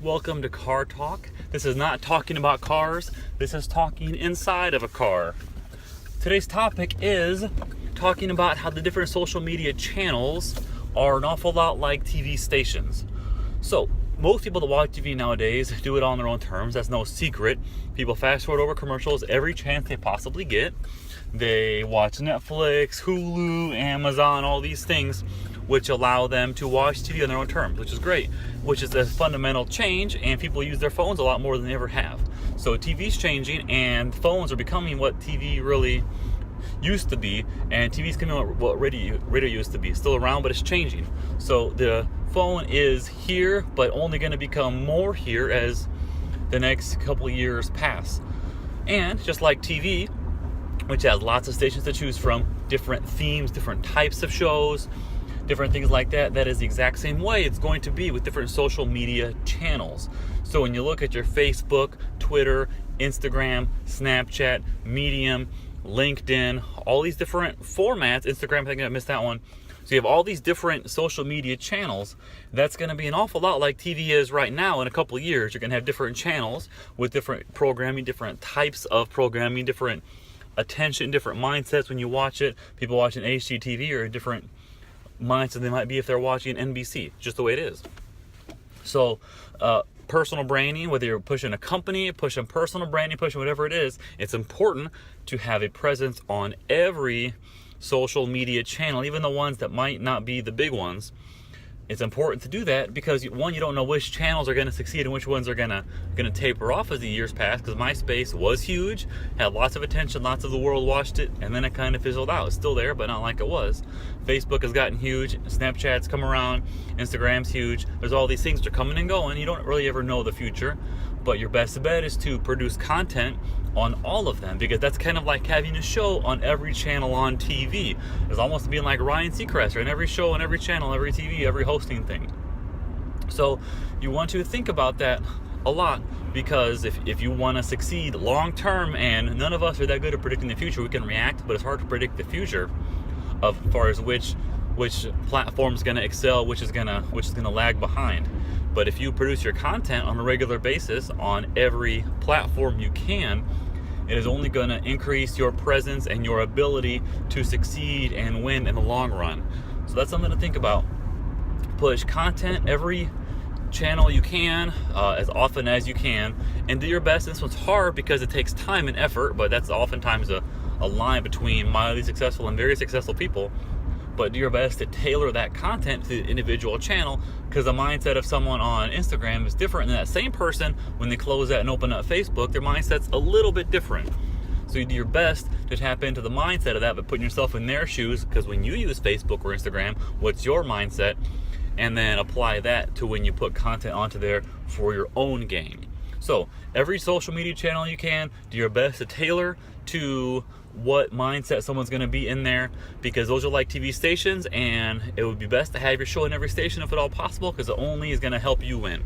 Welcome to Car Talk. This is not talking about cars, this is talking inside of a car. Today's topic is talking about how the different social media channels are an awful lot like TV stations. So, most people that watch TV nowadays do it on their own terms. That's no secret. People fast forward over commercials every chance they possibly get. They watch Netflix, Hulu, Amazon, all these things, which allow them to watch TV on their own terms, which is great, which is a fundamental change, and people use their phones a lot more than they ever have. So TV's changing, and phones are becoming what TV really used to be, and TV's becoming what radio used to be. Still around, but it's changing. So the phone is here, but only going to become more here as the next couple of years pass. And just like TV, which has lots of stations to choose from, different themes, different types of shows, different things like that, that is the exact same way it's going to be with different social media channels. So when you look at your Facebook, Twitter, Instagram, Snapchat, Medium, LinkedIn, all these different formats, Instagram, I think I missed that one. So you have all these different social media channels. That's going to be an awful lot like TV is right now. In a couple of years, you're going to have different channels with different programming, different types of programming, different attention, different mindsets when you watch it. People watching HGTV are different mindset than they might be if they're watching NBC, just the way it is. So personal branding, whether you're pushing a company, pushing personal branding, pushing whatever it is, it's important to have a presence on every social media channel, even the ones that might not be the big ones. It's important to do that because, one, you don't know which channels are going to succeed and which ones are going to taper off as the years pass, because Myspace was huge, had lots of attention, lots of the world watched it, and then it kind of fizzled out. It's still there, but not like it was. Facebook has gotten huge, Snapchat's come around, Instagram's huge. There's all these things that are coming and going. You don't really ever know the future, but your best bet is to produce content on all of them, because that's kind of like having a show on every channel on TV. It's almost being like Ryan Seacrest, or in every show, on every channel, every TV, every hosting thing. So you want to think about that a lot, because if you want to succeed long term, and none of us are that good at predicting the future, we can react, but it's hard to predict the future as far as which platform is going to excel, which is going to lag behind. But if you produce your content on a regular basis on every platform you can, it is only going to increase your presence and your ability to succeed and win in the long run. So that's something to think about. Push content every channel you can, as often as you can, and do your best. This one's hard because it takes time and effort, but that's oftentimes a line between mildly successful and very successful people. But do your best to tailor that content to the individual channel, because the mindset of someone on Instagram is different than that same person when they close that and open up Facebook. Their mindset's a little bit different. So you do your best to tap into the mindset of that, but putting yourself in their shoes, because when you use Facebook or Instagram, what's your mindset? And then apply that to when you put content onto there for your own game. So every social media channel you can, do your best to tailor to what mindset someone's going to be in there, because those are like TV stations, and it would be best to have your show in every station if at all possible, because it only is going to help you win.